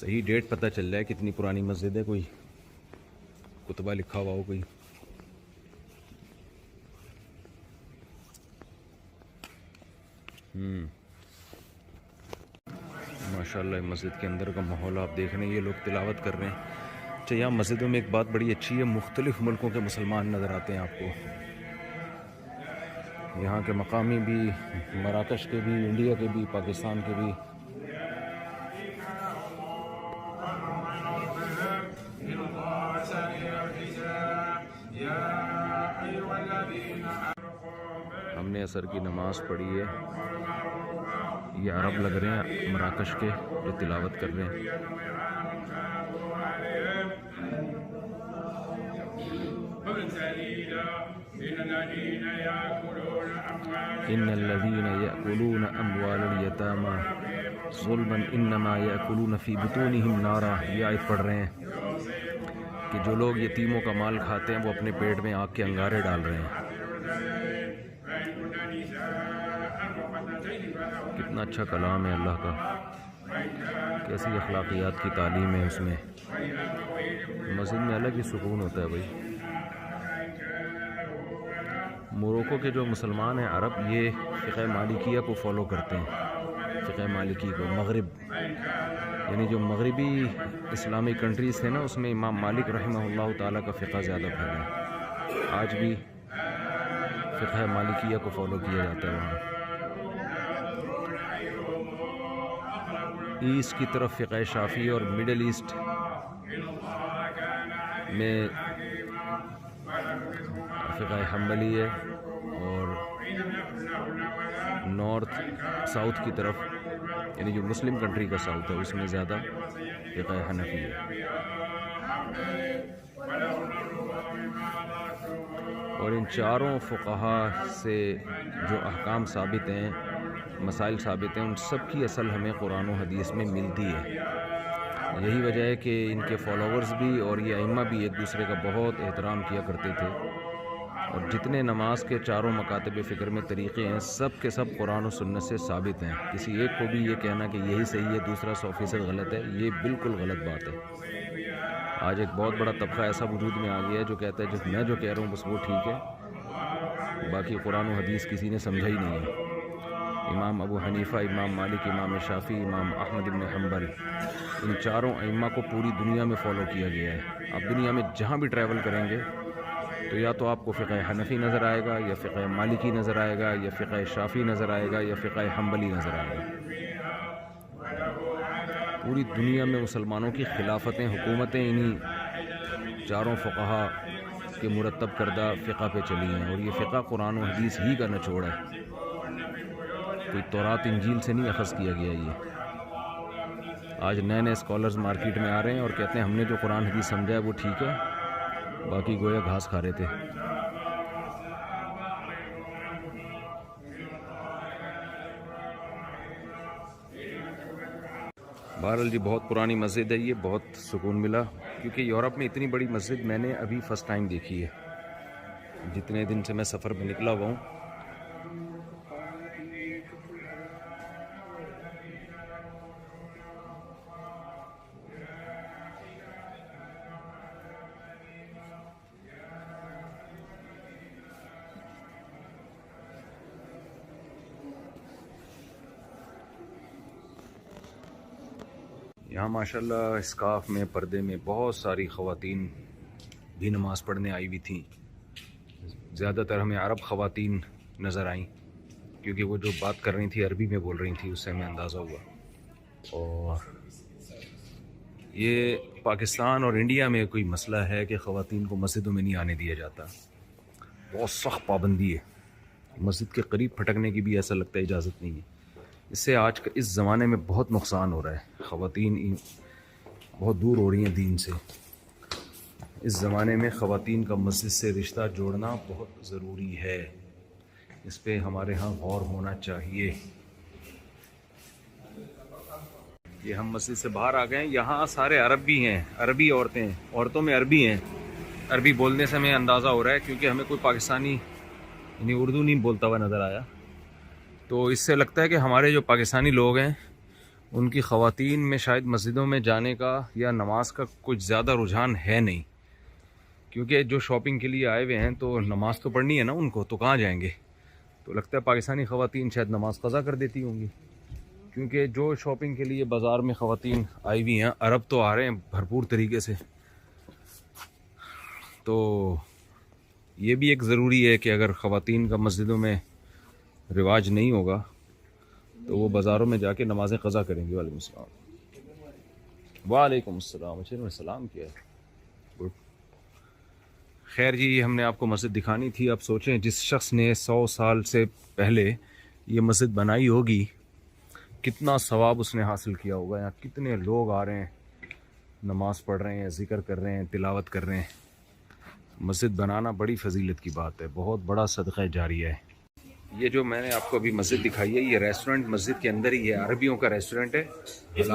صحیح ڈیٹ پتہ چل جائے کتنی پرانی مسجد ہے، کوئی کتبہ لکھا ہوا ہو کوئی. ماشاءاللہ مسجد کے اندر کا ماحول آپ دیکھ رہے ہیں، یہ لوگ تلاوت کر رہے ہیں. اچھا، یہاں مسجدوں میں ایک بات بڑی اچھی ہے، مختلف ملکوں کے مسلمان نظر آتے ہیں آپ کو. یہاں کے مقامی بھی، مراکش کے بھی، انڈیا کے بھی، پاکستان کے بھی. ہم نے عصر کی نماز پڑھی ہے. یہ عرب لگ رہے ہیں مراکش کے جو تلاوت کر رہے ہیں. ان الذين يأكلون اموال اليتامى ظلما انما يأكلون في بطونهم نارا. یہ آیت پڑھ رہے ہیں کہ جو لوگ یتیموں کا مال کھاتے ہیں وہ اپنے پیٹ میں آگ کے انگارے ڈال رہے ہیں. کتنا اچھا کلام ہے اللہ کا، کیسی اخلاقیات کی تعلیم ہے اس میں. مسجد میں الگ ہی سکون ہوتا ہے بھائی. موروکو کے جو مسلمان ہیں عرب، یہ فقہ مالکیہ کو فالو کرتے ہیں. فقہ مالکی کو، مغرب یعنی جو مغربی اسلامی کنٹریز تھے نا، اس میں امام مالک رحمہ اللہ تعالیٰ کا فقہ زیادہ پھیلا ہے. آج بھی فقہ مالکیہ کو فالو کیا جاتا ہے وہاں. ایسٹ کی طرف فقہ شافعی اور مڈل ایسٹ میں فقہ حنبلی ہے، اور نارتھ ساؤتھ کی طرف یعنی جو مسلم کنٹری کا ساؤتھ ہے اس میں زیادہ فقہ حنفی ہے. اور ان چاروں فقہا سے جو احکام ثابت ہیں، مسائل ثابت ہیں، ان سب کی اصل ہمیں قرآن و حدیث میں ملتی ہے. یہی وجہ ہے کہ ان کے فالوورز بھی اور یہ ائمہ بھی ایک دوسرے کا بہت احترام کیا کرتے تھے. اور جتنے نماز کے چاروں مکاتب فکر میں طریقے ہیں، سب کے سب قرآن و سنت سے ثابت ہیں. کسی ایک کو بھی یہ کہنا کہ یہی صحیح ہے دوسرا 100% غلط ہے، یہ بالکل غلط بات ہے. آج ایک بہت بڑا طبقہ ایسا وجود میں آ گیا ہے جو کہتا ہے میں جو کہہ رہا ہوں بس وہ ٹھیک ہے، باقی قرآن و حدیث کسی نے سمجھا ہی نہیں ہے. امام ابو حنیفہ، امام مالک، امام شافعی، امام احمد بن حنبل، ان چاروں ائمہ کو پوری دنیا میں فالو کیا گیا ہے. آپ دنیا میں جہاں بھی ٹریول کریں گے تو یا تو آپ کو فقہ حنفی نظر آئے گا، یا فقہ مالکی نظر آئے گا، یا فقہ شافعی نظر آئے گا، یا فقہ حنبلی نظر آئے گا. پوری دنیا میں مسلمانوں کی خلافتیں، حکومتیں انہی چاروں فقہا کے مرتب کردہ فقہ پہ چلی ہیں. اور یہ فقہ قرآن و حدیث ہی کا نچوڑ ہے، کوئی تورات انجیل سے نہیں اخذ کیا گیا. یہ آج نئے نئے اسکالرز مارکیٹ میں آ رہے ہیں اور کہتے ہیں ہم نے جو قرآن حدیث سمجھا ہے وہ ٹھیک ہے، باقی گویا گھاس کھا رہے تھے. بہرحال جی بہت پرانی مسجد ہے یہ، بہت سکون ملا، کیونکہ یورپ میں اتنی بڑی مسجد میں نے ابھی فرسٹ ٹائم دیکھی ہے جتنے دن سے میں سفر میں نکلا ہوا ہوں. یہاں ماشاءاللہ اسکاف میں، پردے میں بہت ساری خواتین بھی نماز پڑھنے آئی ہوئی تھیں. زیادہ تر ہمیں عرب خواتین نظر آئیں، کیونکہ وہ جو بات کر رہی تھیں عربی میں بول رہی تھیں، اس سے ہمیں اندازہ ہوا. اور یہ پاکستان اور انڈیا میں کوئی مسئلہ ہے کہ خواتین کو مسجدوں میں نہیں آنے دیا جاتا، بہت سخت پابندی ہے. مسجد کے قریب پھٹکنے کی بھی ایسا لگتا ہے اجازت نہیں ہے. اس سے آج اس زمانے میں بہت نقصان ہو رہا ہے. خواتین بہت دور ہو رہی ہیں دین سے. اس زمانے میں خواتین کا مسجد سے رشتہ جوڑنا بہت ضروری ہے، اس پہ ہمارے ہاں غور ہونا چاہیے. یہ ہم مسجد سے باہر آ گئے ہیں، یہاں سارے عرب بھی ہیں، عربی عورتوں میں عربی ہیں. عربی بولنے سے ہمیں اندازہ ہو رہا ہے کیونکہ ہمیں کوئی پاکستانی یعنی اردو نہیں بولتا ہوا نظر آیا. تو اس سے لگتا ہے کہ ہمارے جو پاکستانی لوگ ہیں ان کی خواتین میں شاید مسجدوں میں جانے کا یا نماز کا کچھ زیادہ رجحان ہے نہیں، کیونکہ جو شاپنگ کے لیے آئے ہوئے ہیں تو نماز تو پڑھنی ہے نا ان کو، تو کہاں جائیں گے؟ تو لگتا ہے پاکستانی خواتین شاید نماز قضا کر دیتی ہوں گی، کیونکہ جو شاپنگ کے لیے بازار میں خواتین آئی ہوئی ہیں، عرب تو آ رہے ہیں بھرپور طریقے سے، تو یہ بھی ایک ضروری ہے کہ اگر خواتین کا مسجدوں میں رواج نہیں ہوگا تو وہ بازاروں میں جا کے نمازیں قضا کریں گے۔ وعلیکم السلام۔ وعلیکم السلام۔ اچھا انہوں نے سلام کیا ہے، گڈ۔ خیر جی، ہم نے آپ کو مسجد دکھانی تھی۔ آپ سوچیں جس شخص نے 100 سال سے پہلے یہ مسجد بنائی ہوگی کتنا ثواب اس نے حاصل کیا ہوگا، یہاں کتنے لوگ آ رہے ہیں، نماز پڑھ رہے ہیں، ذکر کر رہے ہیں، تلاوت کر رہے ہیں۔ مسجد بنانا بڑی فضیلت کی بات ہے، بہت بڑا صدقہ جاریہ ہے۔ یہ جو میں نے آپ کو ابھی مسجد دکھائی ہے، یہ ریسٹورنٹ مسجد کے اندر ہی ہے، عربیوں کا ریسٹورنٹ ہے۔ اس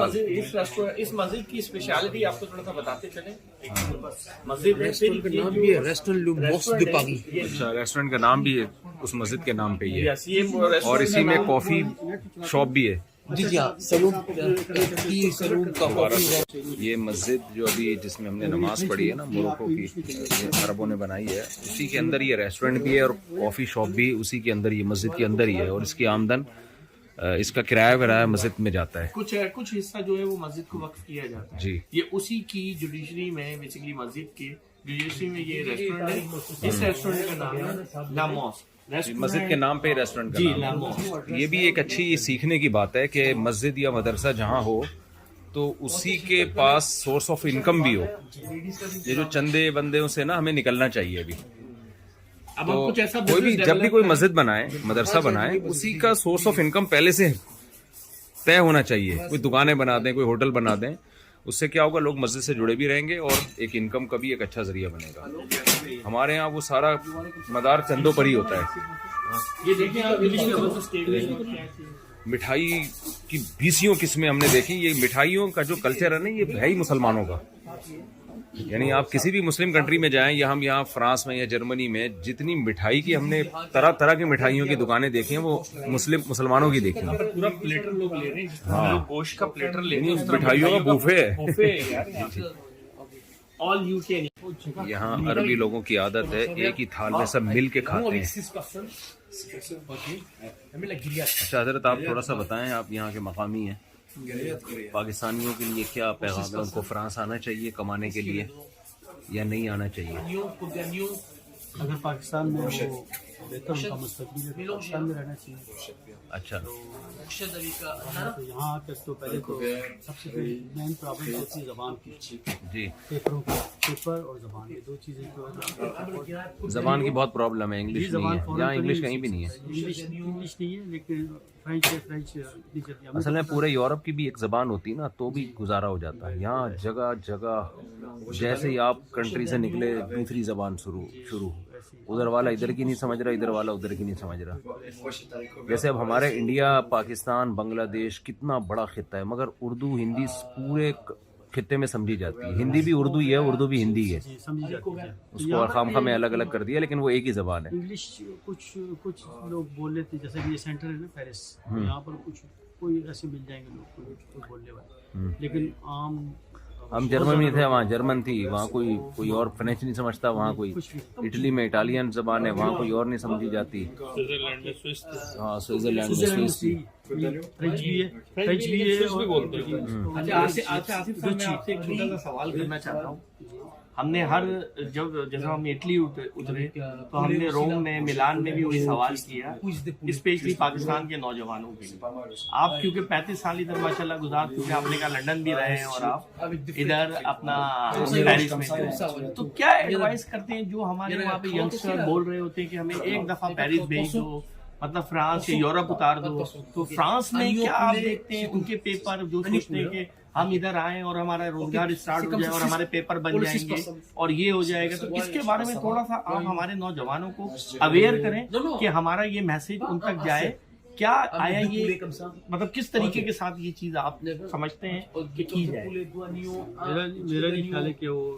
مسجد کی اسپیشلٹی آپ کو تھوڑا سا بتاتے چلیں۔ مسجد اچھا، ریسٹورنٹ کا نام بھی ہے اس مسجد کے نام پہ ہی ہے، اور اسی میں کافی شاپ بھی ہے۔ جی جی ہاں، سلون کا کافی ہے۔ یہ مسجد جو ابھی جس میں ہم نے نماز پڑھی ہے نا، موروکو کی، یہ عربوں نے بنائی ہے، اسی کے اندر یہ ریسٹورنٹ بھی ہے اور کافی شاپ بھی اسی کے اندر، یہ مسجد کے اندر ہی ہے، اور اس کی آمدن، اس کا کرایہ ورایہ مسجد میں جاتا ہے۔ کچھ حصہ جو ہے وہ مسجد کو وقف کیا جاتا ہے جی، یہ اسی کی جوڈیشری میں، بیسیکلی مسجد کے جوڈیشری میں یہ ریسٹورنٹ ہے۔ اس ریسٹورنٹ کا نام ہے لاموس، مسجد کے نام پہ ہی ریسٹورنٹ کا جی نام ہے۔ لاموس۔ یہ بھی ایک اچھی سیکھنے کی بات ہے کہ مسجد یا مدرسہ جہاں ہو تو اسی کے پاس سورس آف انکم بھی ہو۔ یہ جو چندے بندوں سے نا ہمیں نکلنا چاہیے ابھی۔ اب ہم تو کچھ ایسا کوئی بھی جب بھی کوئی مسجد بنائے، مدرسہ بنائے، اسی کا سورس آف انکم پہلے سے طے ہونا چاہیے۔ کوئی دکانیں بنا دیں، کوئی ہوٹل بنا دیں، اس سے کیا ہوگا، لوگ مسجد سے جڑے بھی رہیں گے اور ایک انکم کا بھی ایک اچھا ذریعہ بنے گا۔ ہمارے ہاں وہ سارا مدار چندوں پر ہی ہوتا ہے۔ یہ دیکھیں آپ اسٹیٹ مٹھائی کی 20 قسمیں ہم نے دیکھی۔ یہ مٹھائیوں کا جو کلچر ہے نا، یہ ہے ہی مسلمانوں کا۔ یعنی آپ کسی بھی مسلم کنٹری میں جائیں، یا ہم یہاں فرانس میں یا جرمنی میں، جتنی مٹھائی کی ہم نے طرح طرح کی مٹھائیوں کی دکانیں دیکھی ہیں، وہ مسلمانوں کی دیکھی ہیں۔ پورا پلیٹر لوگ لے رہے ہیں، لوگ گوشت کا پلیٹر لے رہے ہیں، مٹھائیوں کا بوفے ہے۔ آل یو کے یہاں عربی لوگوں کی عادت ہے ایک ہی تھال میں سب مل کے کھاتے ہیں۔ اچھا حضرت، آپ تھوڑا سا بتائیں، آپ یہاں کے مقامی ہیں، پاکستانیوں کے لیے کیا پیغام ہے؟ ان کو فرانس آنا چاہیے کمانے کے لیے یا نہیں آنا چاہیے؟ اگر پاکستان میں وہ بہتر ان کا مستقبل ہے، پاکستان میں رہنا چاہیے۔ اچھا، تو یہاں آ کر تو پہلے تو سب سے پہلے مین پرابلم ہوتی ہے زبان کی، جی، پیپروں کی، پیپر اور زبان، یہ دو چیزیں تو زبان کی بہت پرابلم ہے، انگلش نہیں ہے یہاں، انگلش کہیں بھی نہیں ہے۔ انگلش نہیں ہے، لیکن فرینچ نہیں چلتی۔ اصل میں پورے یورپ کی بھی ایک زبان ہوتی نا تو بھی گزارا ہو جاتا ہے۔ یہاں جگہ جگہ جیسے ہی آپ کنٹری سے نکلے دوسری زبان شروع، ادھر والا ادھر کی نہیں سمجھ رہا، ادھر والا ادھر کی نہیں سمجھ رہا۔ جیسے اب ہمارے انڈیا، پاکستان، بنگلہ دیش کتنا بڑا خطہ ہے، مگر اردو ہندی پورے خطے میں سمجھی جاتی ہے۔ ہندی بھی اردو ہی ہے، اردو بھی ہندی ہے، سمجھی جاتی ہے۔ اس کو خام میں الگ الگ کر دیا، لیکن وہ ایک ہی زبان ہے۔ انگلش کچھ لوگ بول لیتے، جیسے کہ یہ سینٹر ہے نا پیرس، یہاں پر کوئی ایسے مل جائیں گے لوگ کوئی بولنے والے، لیکن عام ہم جرمن میں تھے، وہاں جرمن تھی، وہاں کوئی اور فرینچ نہیں سمجھتا، وہاں کوئی اٹلی میں اٹالین زبان ہے، وہاں کوئی اور نہیں سمجھی جاتی۔ ہاں، سوئٹزرلینڈ میں سوئس تھی، فرینچ بھی ہے، فرینچ بھی ہے اور بولتے ہیں۔ اچھا آصف صاحب، میں آپ سے ایک چھوٹا سا سوال کرنا چاہتا ہوں۔ ہم نے جیسے ہم اٹلی اترے تو ہم نے روم میں، ملان میں بھی وہی سوال کیا، اسپیشلی پاکستان کے نوجوانوں کے لیے۔ آپ کیونکہ 35 سال ادھر ماشاءاللہ گزار چکے ہیں، آپ نے کہا لنڈن بھی رہے ہیں اور آپ ادھر اپنا پیرس میں تھے، تو کیا ایڈوائز کرتے ہیں جو ہمارے وہاں پہ ینگسٹر بول رہے ہوتے ہیں کہ ہمیں ایک دفعہ پیرس بھیج دو، مطلب فرانس یا یورپ اتار دو، تو فرانس میں کیا آپ دیکھتے ہیں ان کے پیپر جو سوچتے ہیں کہ ہم ادھر آئیں اور ہمارا روزگار اسٹارٹ ہو جائے اور ہمارے پیپر بن جائیں گے اور یہ ہو جائے گا، تو اس کے بارے میں تھوڑا سا آپ ہمارے نوجوانوں کو اویئر کریں کہ ہمارا یہ میسج ان تک جائے۔ کیا آیا یہ مطلب کس طریقے کے ساتھ یہ چیز آپ سمجھتے ہیں کہ کی جائے؟ میرا نہیں خیال ہے کہ وہ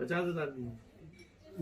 50,000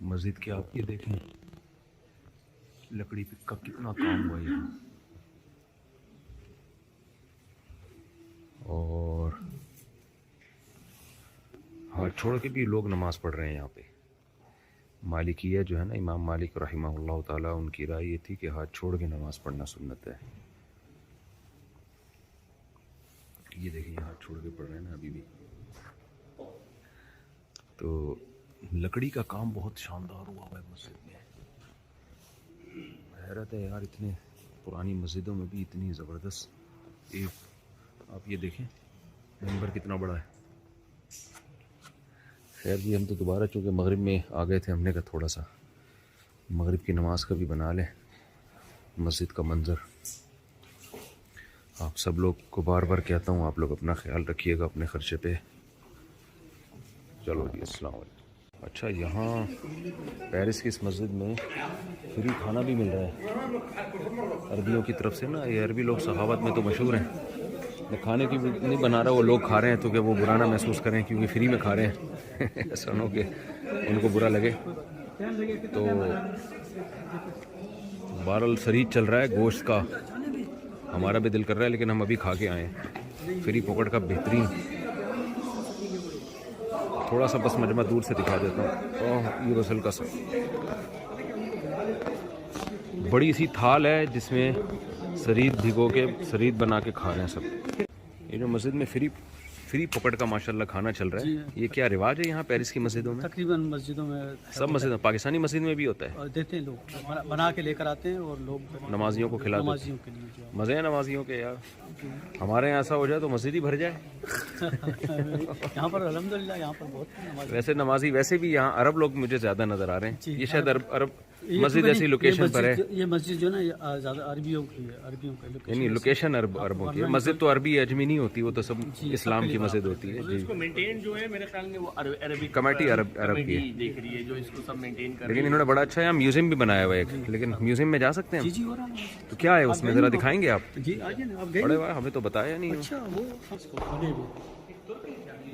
مسجد کے آپ یہ دیکھیں لکڑی کا کتنا کام ہوا ہے. اور ہاتھ چھوڑ کے بھی لوگ نماز پڑھ رہے ہیں یہاں پہ. مالکیہ جو ہے نا، امام مالک رحمہ اللہ تعالیٰ، ان کی رائے یہ تھی کہ ہاتھ چھوڑ کے نماز پڑھنا سنت ہے. یہ دیکھیں یہ ہاتھ چھوڑ کے پڑھ رہے ہیں نا ابھی بھی. تو لکڑی کا کام بہت شاندار ہوا ہے مسجد میں. حیرت ہے یار، اتنے پرانی مسجدوں میں بھی اتنی زبردست. ایک آپ یہ دیکھیں منبر کتنا بڑا ہے. خیر جی، ہم تو دوبارہ چونکہ مغرب میں آ گئے تھے، ہم نے کہا تھوڑا سا مغرب کی نماز کا بھی بنا لیں مسجد کا منظر. آپ سب لوگ کو بار بار کہتا ہوں، آپ لوگ اپنا خیال رکھیے گا اپنے خرچے پہ. چلو جی، السلام علیکم. اچھا، یہاں پیرس کی اس مسجد میں فری کھانا بھی مل رہا ہے عربیوں کی طرف سے نا. یہ عربی لوگ سخاوت میں تو مشہور ہیں. میں کھانے کی نہیں بنا رہا، وہ لوگ کھا رہے ہیں تو کہ وہ برا نہ محسوس کریں کیونکہ فری میں کھا رہے ہیں. ایسا نہ ہو کہ ان کو برا لگے. تو بہرحال سرید چل رہا ہے گوشت کا. ہمارا بھی دل کر رہا ہے لیکن ہم ابھی کھا کے آئے ہیں. فری پکڑ کا بہترین. تھوڑا سا بس مجمع دور سے دکھا دیتا ہوں. یہ غسل کا بڑی سی تھال ہے جس میں سرید بھگو کے سرید بنا کے کھا رہے ہیں سب. یہ جو مسجد میں فری پکڑ کا ماشاءاللہ کھانا چل رہا ہے، یہ کیا رواج ہے یہاں پیرس کی مسجدوں میں؟ تقریباً مسجدوں میں سب مسجدوں، پاکستانی مسجد میں بھی ہوتا ہے. دیتے ہیں لوگ، بنا کے لے کر آتے ہیں اور لوگ نمازیوں کو کھلاتے ہیں. نمازیوں کے لیے جو مزے ہیں نمازیوں کے یار. ہمارے یہاں ایسا ہو جائے تو مسجد ہی بھر جائے. یہاں پر الحمدللہ یہاں پر بہت نماز. ویسے نمازی ویسے بھی یہاں عرب لوگ مجھے زیادہ نظر آ رہے ہیں. یہ شاید عرب یہ مسجد ایسی لوکیشن پر ہے. یہ مسجد جو ہے نا یہ زیادہ عربیوں کی ہے، عربیوں کا یعنی لوکیشن عربوں کی ہے. مسجد تو عربی اجمی نہیں ہوتی، وہ تو سب اسلام کی مسجد ہوتی ہے. اس کو مینٹین جو ہے میرے خیال میں وہ عربی کمیٹی عرب کی ہے. دیکھ رہی ہے جو اس کو سب مینٹین کر رہی لیکن انہوں نے بڑا اچھا یہاں میوزیم بھی بنایا ہوا ہے ایک. لیکن میوزیم میں جا سکتے ہیں جی ہو رہا ہے. تو کیا ہے اس میں، ذرا دکھائیں گے آپ؟ جی آجے نا آپ گئے. بڑے بھائی ہمیں تو بتایا نہیں. اچھا وہ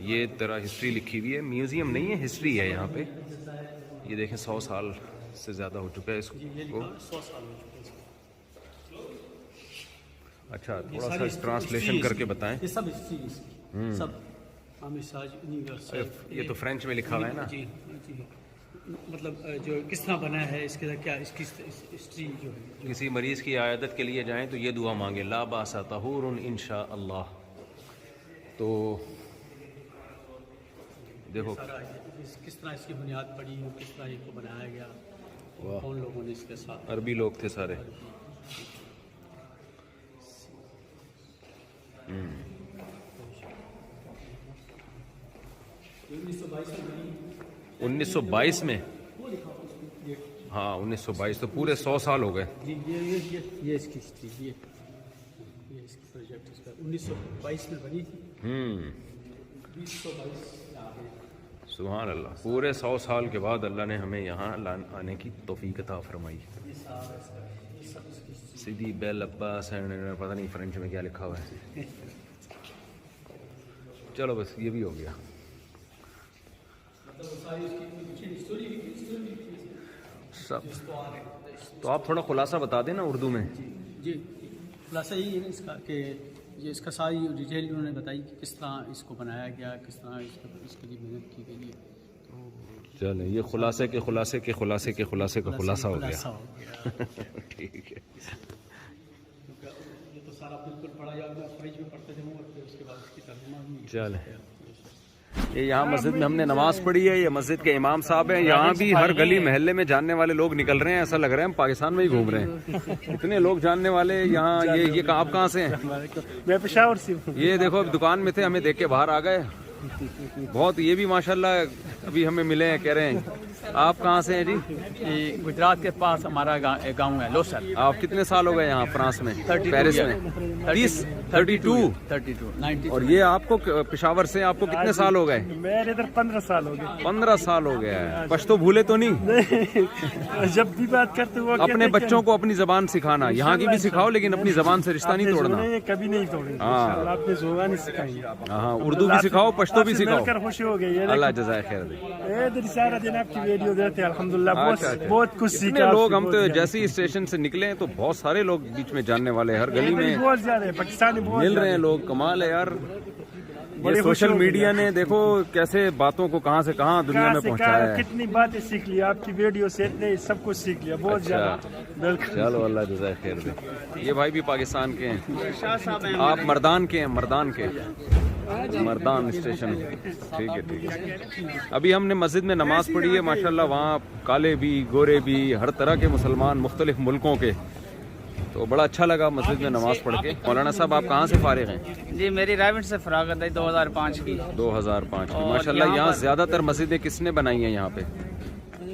یہ طرح ہسٹری لکھی ہوئی ہے. میوزیم نہیں ہے، ہسٹری ہے یہاں پہ. یہ دیکھیں 100 سال سے زیادہ ہو چکا ہے اس کو. اچھا، تھوڑا سا ٹرانسلیشن کر کے بتائیں. یہ سب ہسٹری سب یہ تو فرینچ میں لکھا ہوا ہے نا. جی جی، مطلب جو کس طرح بنا ہے، اس کے کیا اس کی ہسٹری جو ہے. کسی مریض کی عیادت کے لیے جائیں تو یہ دعا مانگے، لا باس طہور انشاء اللہ. تو دیکھو کس طرح اس کی بنیاد پڑی، کس طرح اس کو بنایا گیا، کون لوگوں نے اس کے ساتھ. عربی لوگ تھے سارے. 1922 میں. ہاں 1922 تو پورے 100 سال ہو گئے. یہ اس کی ہسٹری، یہ اس کی پروجیکٹ اس کا 1922 میں بنی تھی. 2022 سبحان اللہ. پورے 100 سال کے بعد اللہ نے ہمیں یہاں آنے کی توفیق عطا فرمائی. سیدھی بیل عباس، پتہ نہیں فرینچ میں کیا لکھا ہوا ہے. چلو بس یہ بھی ہو گیا. سب تو آپ تھوڑا خلاصہ بتا دیں نا اردو میں. جی خلاصہ یہی ہے نا اس کا کہ یہ اس کا ساری ڈیٹیل انہوں نے بتائی کہ کس طرح اس کو بنایا گیا، کس طرح اس کے لیے محنت کی گئی ہے. تو چلیں یہ خلاصے کے خلاصے کے خلاصے کے خلاصے کا خلاصہ ہو گیا. ٹھیک ہے. یہ تو سارا بالکل پڑھا جاتا ہے، فریج میں پڑھتے تھے اور پھر اس کے بعد اس کی ترجمہ بھی. چلیں یہ یہاں مسجد میں ہم نے نماز پڑھی ہے. یہ مسجد کے امام صاحب ہیں. یہاں بھی ہر گلی محلے میں جاننے والے لوگ نکل رہے ہیں. ایسا لگ رہا ہے ہم پاکستان میں ہی گھوم رہے ہیں. اتنے لوگ جاننے والے یہاں. یہ آپ کہاں سے ہیں؟ میں پشاور سے ہوں. یہ دیکھو اب دکان میں تھے، ہمیں دیکھ کے باہر آ گئے. بہت یہ بھی ماشاءاللہ ابھی ہمیں ملے ہیں، کہہ رہے ہیں آپ کہاں سے ہیں؟ جی گجرات کے پاس ہمارا گاؤں ہے لوسر. آپ کتنے سال ہو گئے یہاں فرانس میں، پیرس میں؟ 32 اور یہ آپ کو پشاور سے آپ کو کتنے سال ہو گئے؟ میرے ادھر 15 سال ہو گئے. 15 سال ہو گیا ہے. پشتو بھولے تو نہیں؟ جب بھی بات کرتے وہ اپنے بچوں کو اپنی زبان سکھانا, یہاں کی بھی سکھاؤ لیکن اپنی زبان سے رشتہ نہیں توڑنا. کبھی نہیں توڑیں گے. ہاں آپ نے زبان سکھائیں گے. ہاں اردو بھی سکھاؤ, پشتو بھی سکھاؤ. خوشی ہو گئی. اللہ جزائے خیر دے. ادھر سارا دن آپ کی ویڈیو دیتے الحمدللہ. بہت کچھ سیکھا لوگ. ہم تو جیسے ہی اسٹیشن سے نکلے ہیں تو بہت سارے لوگ بیچ میں جاننے والے, ہر گلی میں بہت زیادہ پاکستانی مل رہے ہیں لوگ. کمال ہے یار, یہ سوشل میڈیا نے دیکھو کیسے باتوں کو کہاں سے کہاں دنیا میں پہنچایا ہے. کتنی باتیں سیکھ لی آپ کی ویڈیو سے, اتنے سب کچھ سیکھ لیا. بہت زیادہ. بالکل. چلو اللہ جزائے خیر دے. یہ بھائی بھی پاکستان کے ہیں, آپ مردان کے ہیں؟ مردان اسٹیشن. ٹھیک ہے. ابھی ہم نے مسجد میں نماز پڑھی ہے ماشاءاللہ. وہاں کالے بھی گورے بھی ہر طرح کے مسلمان مختلف ملکوں کے, تو بڑا اچھا لگا مسجد میں نماز پڑھ کے. مولانا صاحب آپ کہاں سے فارغ ہیں؟ جی میری رائمنڈ سے فراغت ہے 2005 کی. 2005 کی. ماشاءاللہ یہاں زیادہ تر مسجدیں کس نے بنائی ہیں یہاں پہ؟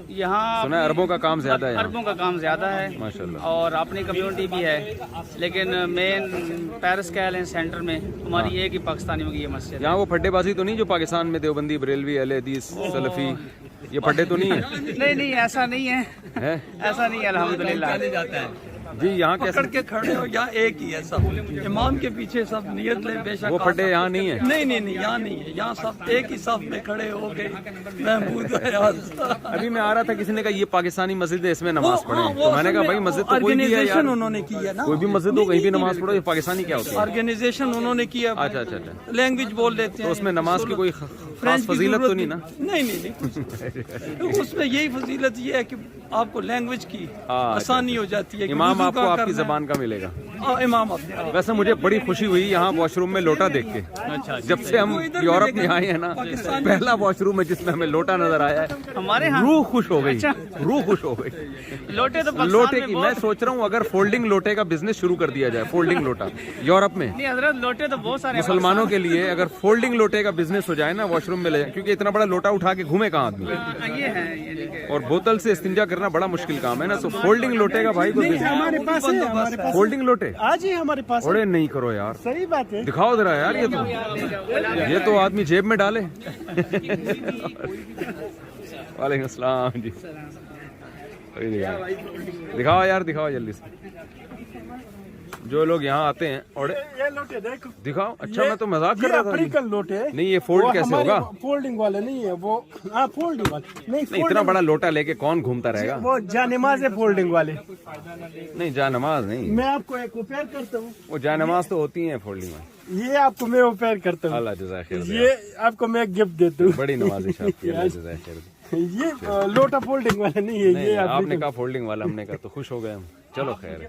یہاں سنا ہے اربوں کا کام زیادہ ہے. اربوں کا کام زیادہ ہے ماشاءاللہ. اور اپنی کمیونٹی بھی ہے, لیکن مین پیرس کیل سینٹر میں ہماری ایک ہی پاکستانیوں کی یہ مسجد ہے. یہاں وہ پھڈے بازی تو نہیں جو پاکستان میں دیوبندی, بریلوی, اہل حدیث, سلفی, یہ پھڈے تو نہیں ہیں؟ نہیں ایسا نہیں ہے, ایسا نہیں ہے الحمدللہ. جی یہاں کیسے کے کھڑے ہو, یہاں ایک ہی ہے سب, امام کے پیچھے سب نیت لے. بے شک وہ پھڈے یہاں نہیں ہے؟ نہیں یہاں نہیں ہے. یہاں سب ایک ہی صف میں کھڑے ہو گئے. محمود ابھی میں آ رہا تھا, کسی نے کہا یہ پاکستانی مسجد ہے, اس میں نماز پڑھیں. تو میں نے کہا بھائی مسجد تو کوئی بھی ہے یار, انہوں نے کی ہے نا, کوئی بھی مسجد ہو کہیں بھی نماز پڑھو. یہ پاکستانی کیا ہوتی ہے؟ آرگنائزیشن انہوں نے کیا. اچھا. لینگویج بول لیتے ہیں تو اس میں نماز کی کوئی خاص فضیلت تو نہیں نا؟ نہیں اس میں یہی فضیلت یہ ہے کہ آپ کو لینگویج کی آسانی ہو جاتی ہے. امام آپ کو آپ کی زبان کا ملے گا. امام ویسے مجھے بڑی خوشی ہوئی یہاں واش روم میں لوٹا دیکھ کے. جب سے ہم یورپ میں آئے ہیں نا, پہلا واش روم ہے جس میں ہمیں لوٹا نظر آیا ہے. ہمارے روح خوش ہو گئی, روح خوش ہو گئی. لوٹے کی میں سوچ رہا ہوں اگر فولڈنگ لوٹے کا بزنس شروع کر دیا جائے, فولڈنگ لوٹا یورپ میں. نہیں حضرت, لوٹے تو بہت سارے مسلمانوں کے لیے اگر فولڈنگ لوٹے کا بزنس ہو جائے نا واش روم میں لے, کیونکہ اتنا بڑا لوٹا اٹھا کے گھومے کہاں آدمی, یہ ہے, اور بوتل سے استنجا کرنا بڑا مشکل کام ہے نا. تو فولڈنگ لوٹے کا بھائی کوئی ہمارے پاس ہے, ہمارے پاس فولڈنگ لوٹے آج ہی ہمارے پاس. اڑے نہیں کرو یار, صحیح بات ہے. دکھاؤ ذرا یار. یہ تو آدمی جیب میں ڈالے. وعلیکم السلام جی. دکھاؤ یار, دکھاؤ جلدی سے. جو لوگ یہاں آتے ہیں اور یہ لوٹے دیکھو دکھاؤ. اچھا میں تو مذاق کر رہا تھا. افریقن لوٹے نہیں یہ فولڈ کیسے ہوگا؟ فولڈنگ والے نہیں ہے وہ. ہاں فولڈنگ والے نہیں, اتنا بڑا لوٹا لے کے کون گھومتا رہے گا؟ وہ جا نماز ہے فولڈنگ والے. نہیں جا نماز نہیں, میں آپ کو ایک اوپر کرتا ہوں. وہ جا نماز تو ہوتی ہیں فولڈنگ میں. یہ آپ کو میں اوپر کرتا ہوں. اللہ جزائے خیر دے. یہ آپ کو میں گفٹ دیتا ہوں. بڑی نوازش آپ کی, اللہ جزائے خیر دے. یہ لوٹا فولڈنگ والا نہیں ہے. یہ آپ نے کہا فولڈنگ والا, ہم نے کہا تو خوش ہو گئے ہم. چلو خیر ہے,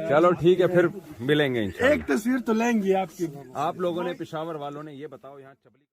چلو ٹھیک ہے, پھر ملیں گے انشاءاللہ. ایک تصویر تو لیں گے آپ کی. آپ لوگوں نے, پشاور والوں نے, یہ بتاؤ یہاں چبلی